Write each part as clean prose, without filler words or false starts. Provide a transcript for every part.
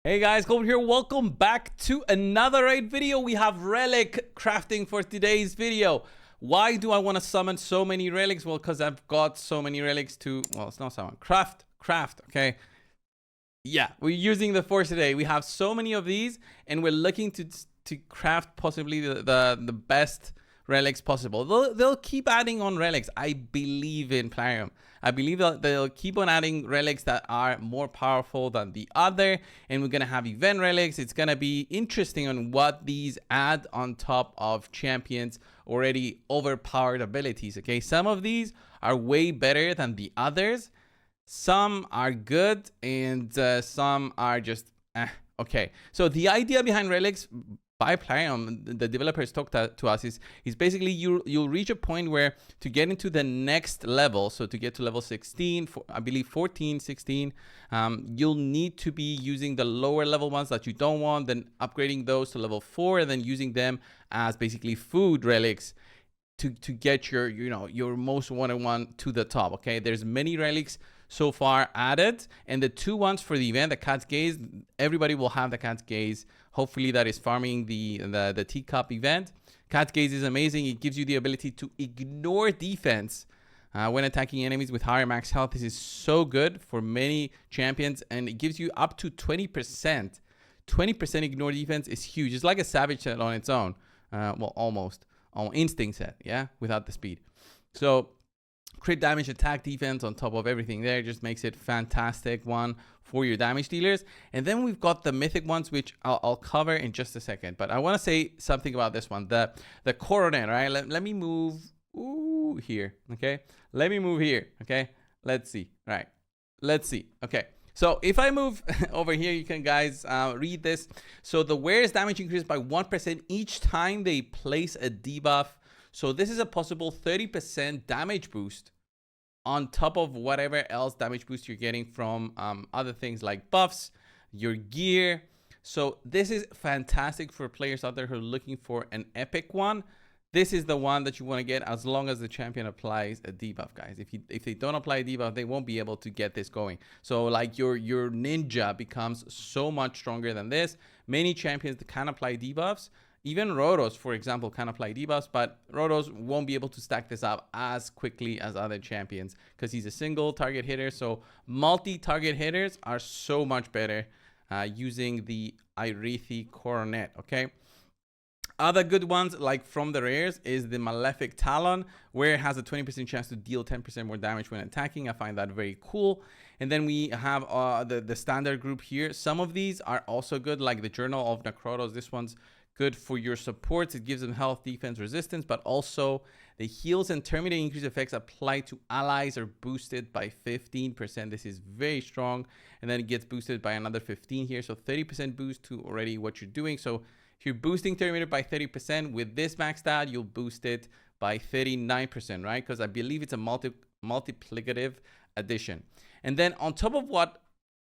Hey guys, Cold here. Welcome back to another raid video. We have relic crafting for today's video. Why do I want to summon so many relics? Well, because I've got so many relics to, well, it's not summon, craft, okay? Yeah, we're using the force today. We have so many of these and we're looking to craft possibly the best relics possible. They'll keep adding on relics. I believe in Plarium. I believe that they'll keep on adding relics that are more powerful than the other, and we're gonna have event relics. It's gonna be interesting on what these add on top of champions already overpowered abilities. Okay, some of these are way better than the others. Some are good and some are just okay. So the idea behind relics by Plarium, the developers talked to us, is basically you'll reach a point where to get into the next level, so to get to level 16, I believe 14, 16, you'll need to be using the lower level ones that you don't want, then upgrading those to level 4, and then using them as basically food relics to get your most wanted one to the top. Okay, there's many relics so far added, and the two ones for the event, the cat's gaze, everybody will have the cat's gaze. Hopefully that is farming the teacup event. Cat's gaze is amazing. It gives you the ability to ignore defense when attacking enemies with higher max health. This is so good for many champions, and it gives you up to 20%. 20% ignore defense is huge. It's like a savage set on its own. Well, almost instinct set, yeah, without the speed. So crit damage, attack, defense on top of everything there just makes it fantastic one for your damage dealers. And then we've got the mythic ones, which I'll cover in just a second. But I want to say something about this one, the coronet, right? Let me move here, okay? Let me move here, okay? Let's see, right? Let's see, okay. So if I move over here, you can guys read this. So the wearer's damage increases by 1% each time they place a debuff. So this is a possible 30% damage boost on top of whatever else damage boost you're getting from other things like buffs, your gear. So this is fantastic for players out there who are looking for an epic one. This is the one that you want to get as long as the champion applies a debuff, guys. If they don't apply a debuff, they won't be able to get this going. So like your ninja becomes so much stronger than this. Many champions can apply debuffs. Even Rotos, for example, can apply debuffs, but Rotos won't be able to stack this up as quickly as other champions because he's a single target hitter. So multi-target hitters are so much better using the Irethi Coronet, okay? Other good ones, like from the rares, is the Malefic Talon, where it has a 20% chance to deal 10% more damage when attacking. I find that very cool. And then we have the standard group here. Some of these are also good, like the Journal of Necrotos. This one's good for your supports. It gives them health, defense, resistance, but also the heals and terminate increase effects applied to allies are boosted by 15%. This is very strong. And then it gets boosted by another 15 here. So 30% boost to already what you're doing. So if you're boosting Terminator by 30%, with this maxed out, you'll boost it by 39%, right? Because I believe it's a multiplicative addition. And then on top of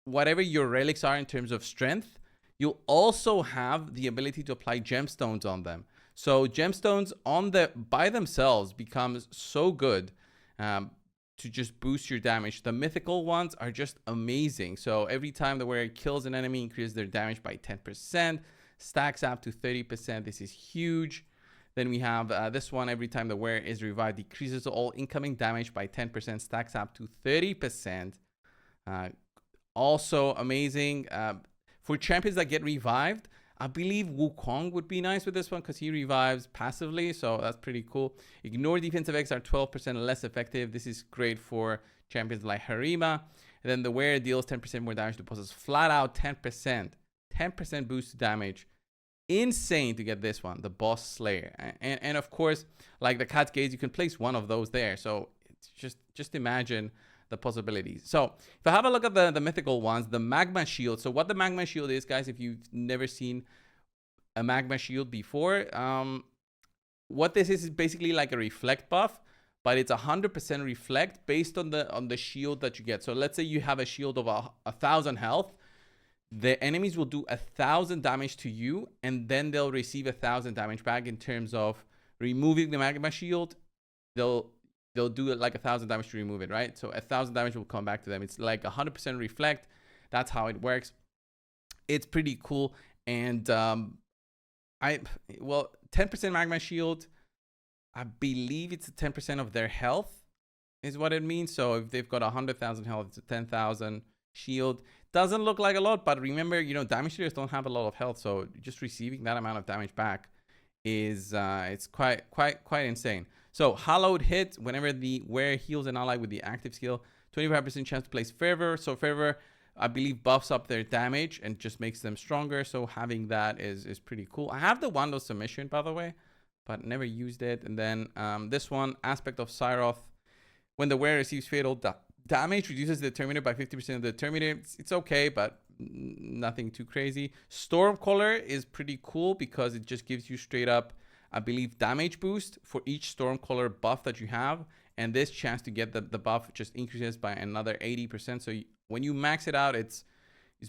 whatever your relics are in terms of strength, you'll also have the ability to apply gemstones on them. So gemstones by themselves becomes so good to just boost your damage. The mythical ones are just amazing. So every time the wearer kills an enemy, increases their damage by 10%, stacks up to 30%. This is huge. Then we have this one. Every time the wearer is revived, decreases all incoming damage by 10%, stacks up to 30%. Also amazing. For champions that get revived, I believe Wukong would be nice with this one because he revives passively. So that's pretty cool. Ignore defensive X are 12% less effective. This is great for champions like Harima. And then the wearer deals 10% more damage to bosses. Flat out 10%. 10% boost to damage. Insane to get this one, the Boss Slayer. And of course, like the Cat's Gaze, you can place one of those there. So it's just imagine the possibilities. So if I have a look at the mythical ones, the Magma Shield. So what the Magma Shield is, guys, if you've never seen a Magma Shield before, what this is basically like a reflect buff, but it's 100% reflect based on the shield that you get. So let's say you have a shield of 1,000 health. The enemies will do 1,000 damage to you, and then they'll receive 1,000 damage back in terms of removing the Magma Shield. They'll do it like 1,000 damage to remove it, right? So 1,000 damage will come back to them. It's like 100% reflect. That's how it works. It's pretty cool. And well, 10% magma shield, I believe it's 10% of their health is what it means. So if they've got 100,000 health, it's a 10,000 shield. Doesn't look like a lot, but remember, you know, damage dealers don't have a lot of health, so just receiving that amount of damage back is it's quite insane. So hallowed hit, whenever the wearer heals an ally with the active skill, 25% chance to place fervor. So fervor, I believe, buffs up their damage and just makes them stronger. So having that is pretty cool. I have the Wand of Submission, by the way, but never used it. And then this one, Aspect of Cyroth, when the wearer receives fatal damage, reduces the Terminator by 50% of the Terminator. It's okay, but nothing too crazy. Stormcaller is pretty cool because it just gives you straight up, I believe, damage boost for each Stormcaller buff that you have. And this chance to get the buff just increases by another 80%. So when you max it out, it's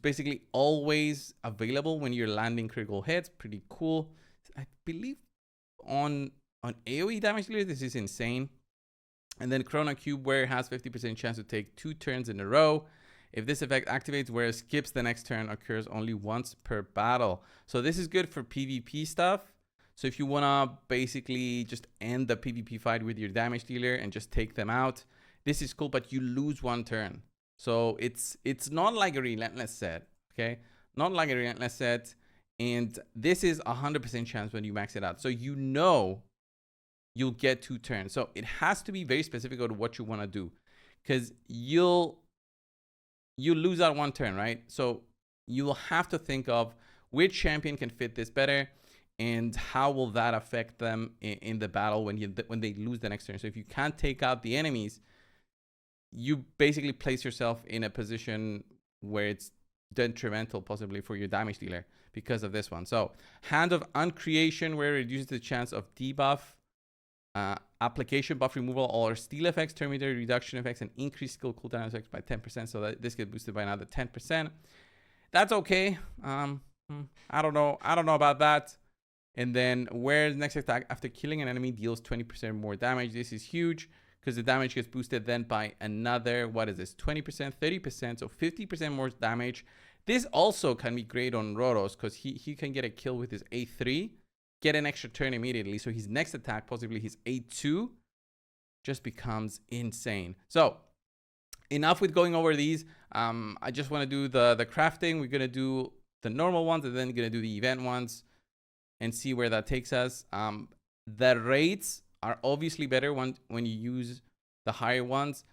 basically always available when you're landing critical hits. Pretty cool. I believe on AoE damage dealers, this is insane. And then Chrono Cube, where it has 50% chance to take 2 turns in a row. If this effect activates, where it skips the next turn, occurs only once per battle. So this is good for PvP stuff. So if you want to basically just end the PvP fight with your damage dealer and just take them out, this is cool, but you lose 1 turn. So it's not like a relentless set, okay? Not like a relentless set. And this is 100% chance when you max it out. So you know you'll get 2 turns. So it has to be very specific on what you want to do, because you'll lose out 1 turn, right? So you will have to think of which champion can fit this better and how will that affect them in the battle when they lose the next turn. So if you can't take out the enemies, you basically place yourself in a position where it's detrimental possibly for your damage dealer because of this one. So Hand of Uncreation, where it reduces the chance of debuff, application, buff removal, or steal effects, Terminator reduction effects, and increased skill cooldown effects by 10%. So that this gets boosted by another 10%. That's okay. I don't know about that. And then where the next attack after killing an enemy deals 20% more damage. This is huge because the damage gets boosted then by another, what is this, 20%, 30%, so 50% more damage. This also can be great on Roros because he can get a kill with his A3, get an extra turn immediately. So his next attack, possibly his A2, just becomes insane. So enough with going over these. I just want to do the crafting. We're going to do the normal ones and then going to do the event ones and see where that takes us. The rates are obviously better when you use the higher ones.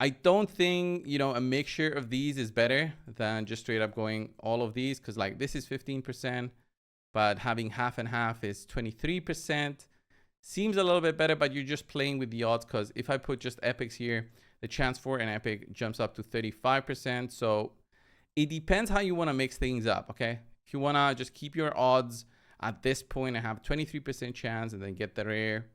I don't think, you know, a mixture of these is better than just straight up going all of these, because like this is 15%, but having half and half is 23%. Seems a little bit better, but you're just playing with the odds, because if I put just epics here, the chance for an epic jumps up to 35%. So it depends how you want to mix things up, okay? If you want to just keep your odds at this point and have 23% chance and then get the rare,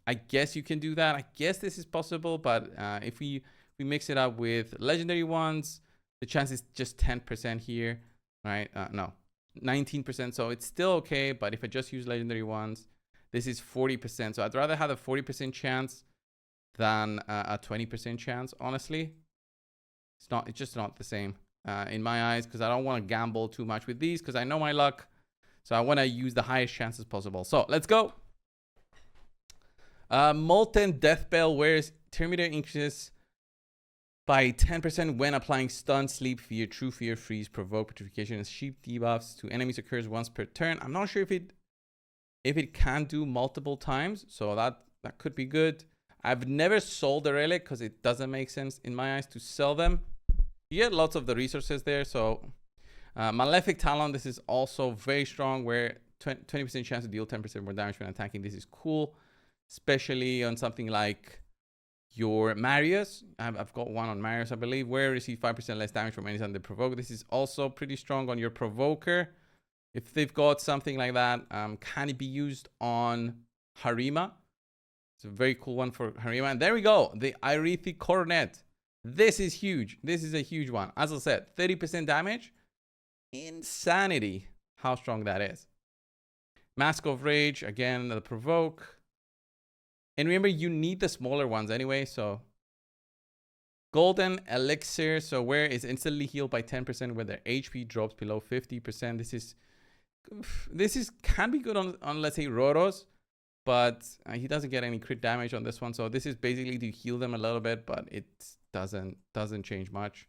I guess you can do that. I guess this is possible, but if we mix it up with legendary ones, the chance is just 10% here, right? No, 19%. So it's still okay, but if I just use legendary ones, this is 40%. So I'd rather have a 40% chance than a 20% chance, honestly. It's just not the same in my eyes, because I don't want to gamble too much with these, because I know my luck. So I want to use the highest chances possible. So let's go. Molten Deathbell, where Terminator increases by 10% when applying stun, sleep, fear, true fear, freeze, provoke, petrification, and sheep debuffs to enemies occurs once per turn. I'm not sure if it can do multiple times, so that could be good. I've never sold a relic because it doesn't make sense in my eyes to sell them. You get lots of the resources there. So Malefic Talon, this is also very strong, where 20% chance to deal 10% more damage when attacking. This is cool, especially on something like your Marius. I've got one on Marius, I believe, where receive 5% less damage from anytime they provoke. This is also pretty strong on your Provoker. If they've got something like that, can it be used on Harima? It's a very cool one for Harima. And there we go, the Irethi Coronet. This is huge. This is a huge one. As I said, 30% damage. Insanity how strong that is. Mask of Rage, again, the Provoke. And remember, you need the smaller ones anyway, so Golden elixir. So where is instantly healed by 10% when their HP drops below 50%. This is can be good on let's say Roros, but he doesn't get any crit damage on this one. So this is basically to heal them a little bit, but it doesn't change much.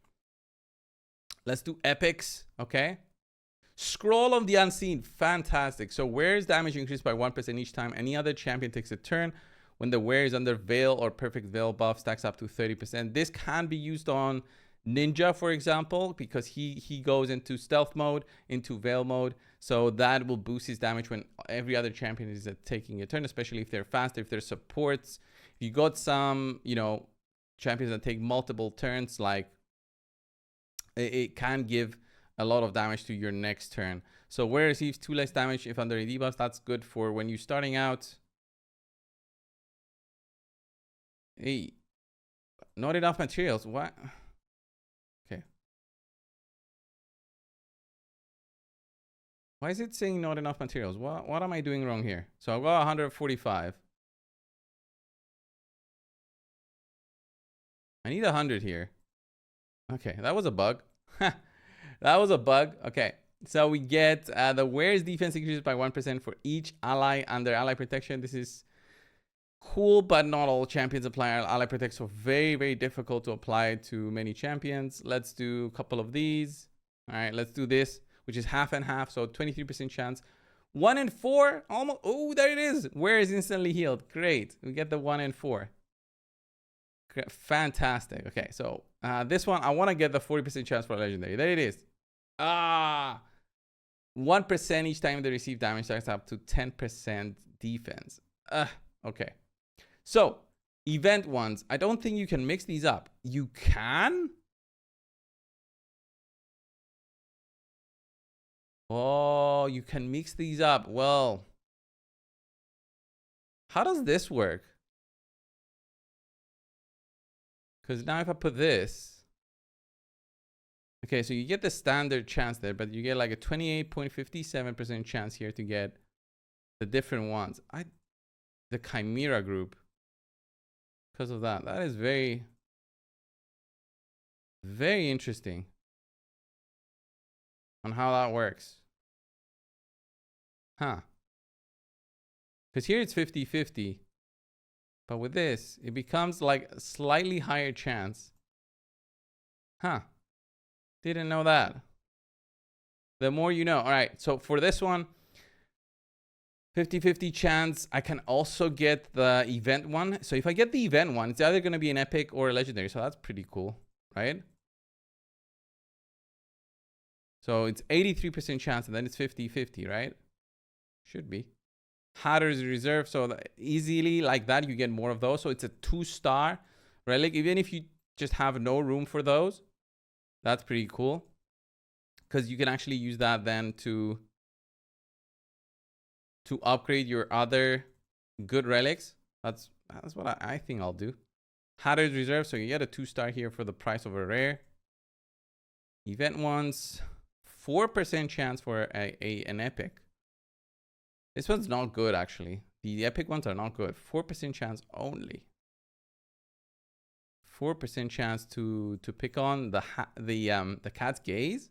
Let's do epics. Okay. Scroll of the Unseen. Fantastic. So wear's damage increased by 1% each time any other champion takes a turn. When the wearer is under Veil or Perfect Veil buff, stacks up to 30%. This can be used on Ninja, for example, because he goes into stealth mode, into Veil mode. So that will boost his damage when every other champion is taking a turn, especially if they're fast, if they're supports. If you got some, you know, champions that take multiple turns, like it can give a lot of damage to your next turn. So where receives 2 less damage if under a debuff. That's good for when you're starting out. Hey, not enough materials. What? Okay. Why is it saying not enough materials? What am I doing wrong here? So I've got 145. I need 100 here. Okay, that was a bug. That was a bug. Okay, so we get the wearer's defense increases by 1% for each ally under ally protection. This is cool, but not all champions apply ally protect, so very, very difficult to apply to many champions. Let's do a couple of these. All right, let's do this, which is half and half, so 23% chance. 1 in 4, almost. Oh, there it is. Where is instantly healed? Great. We get the 1 in 4. Fantastic. Okay, so this one, I want to get the 40% chance for a legendary. There it is. 1% each time they receive damage, that's up to 10% defense. Okay. So, event ones. I don't think you can mix these up. You can? Oh, you can mix these up. Well, how does this work? Because now if I put this. Okay, so you get the standard chance there, but you get like a 28.57% chance here to get the different ones. The chimera group. Because of that. That is very, very interesting on how that works. Huh. Because here it's 50-50. But with this, it becomes like a slightly higher chance. Huh. Didn't know that. The more you know. All right. So for this one, 50-50 chance. I can also get the event one. So if I get the event one, it's either going to be an epic or a legendary. So that's pretty cool, right? So it's 83% chance and then it's 50-50, right? Should be. Hatter's Reserve. So easily like that, you get more of those. So it's a 2-star relic. Even if you just have no room for those, that's pretty cool. Because you can actually use that then to upgrade your other good relics. That's what I think I'll do. Hatter's Reserve. So you get a 2-star here for the price of a rare. Event ones. 4% chance for an epic. This one's not good, actually. The epic ones are not good. 4% chance only. 4% chance to pick on the cat's gaze.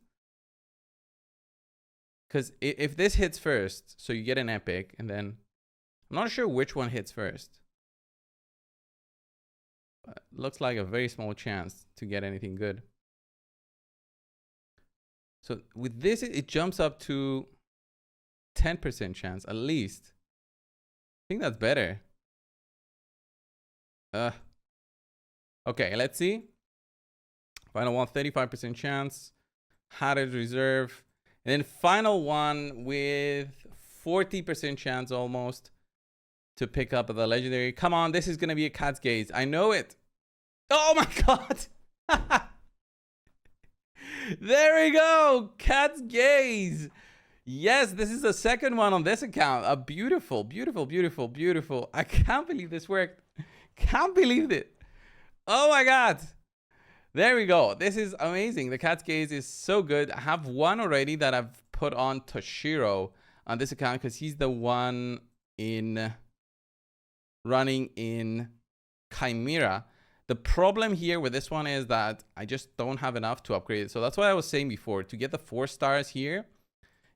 Because if this hits first, so you get an epic, and then I'm not sure which one hits first. But looks like a very small chance to get anything good. So with this, it jumps up to 10% chance at least. I think that's better. Okay, let's see. Final one, 35% chance. Hatter's Reserve. And then final one with 40% chance almost to pick up the legendary. Come on, this is going to be a cat's gaze. I know it. Oh my God. There we go. Cat's gaze. Yes, this is the second one on this account. A beautiful, beautiful, beautiful, beautiful. I can't believe this worked. Can't believe it. Oh my God. There we go. This is amazing. The cat's gaze is so good. I have one already that I've put on Toshiro on this account because he's the one in running in Chimera. The problem here with this one is that I just don't have enough to upgrade it. So that's what I was saying before. To get the 4 stars here,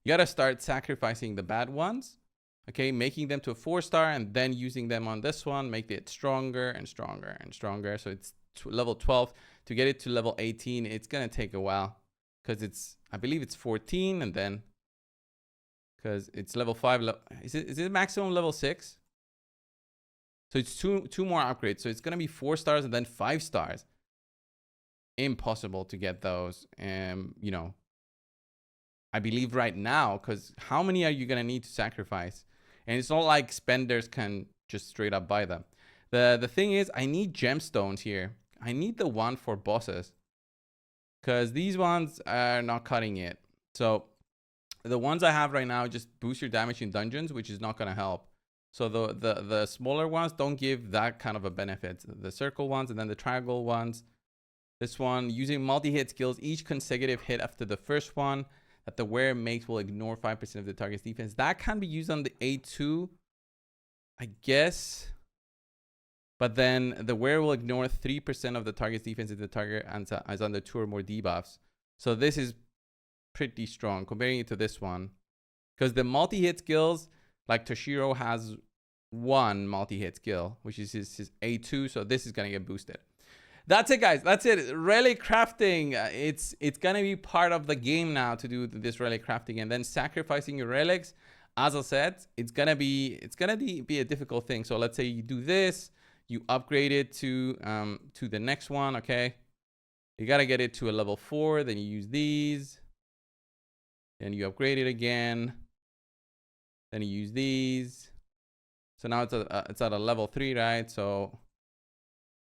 you got to start sacrificing the bad ones. Okay, making them to a 4-star and then using them on this one, make it stronger and stronger and stronger. So it's level 12. To get it to level 18, it's going to take a while because I believe it's 14 and then because it's level 5. Is it maximum level 6? So it's two more upgrades. So it's going to be 4 stars and then 5 stars. Impossible to get those. You know, I believe right now, because how many are you going to need to sacrifice? And it's not like spenders can just straight up buy them. The thing is, I need gemstones here. I need the one for bosses. Because these ones are not cutting it. So the ones I have right now just boost your damage in dungeons, which is not going to help. So the smaller ones don't give that kind of a benefit. The circle ones and then the triangle ones. This one, using multi-hit skills, each consecutive hit after the first one that the wearer makes will ignore 5% of the target's defense. That can be used on the A2, I guess. But then the wearer will ignore 3% of the target's defense if the target is under 2 or more debuffs. So this is pretty strong comparing it to this one. Because the multi-hit skills, like Toshiro has 1 multi-hit skill, which is his A2. So this is going to get boosted. That's it, guys. That's it. Relic crafting. It's going to be part of the game now to do this relic crafting. And then sacrificing your relics. As I said, it's going to be a difficult thing. So let's say you do this. You upgrade it to the next one. Okay. You got to get it to a level 4. Then you use these. Then you upgrade it again. Then you use these. So now it's at a level 3, right? So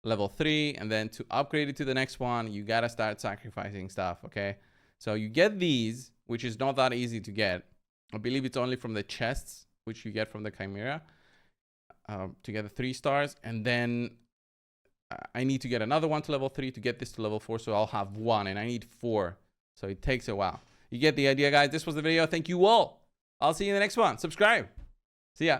level 3, and then to upgrade it to the next one, you got to start sacrificing stuff. Okay. So you get these, which is not that easy to get. I believe it's only from the chests, which you get from the chimera, to get the 3 stars. And then I need to get another one to level 3 to get this to level 4. So I'll have 1 and I need 4. So it takes a while. You get the idea, guys. This was the video. Thank you all. I'll see you in the next one. Subscribe. See ya.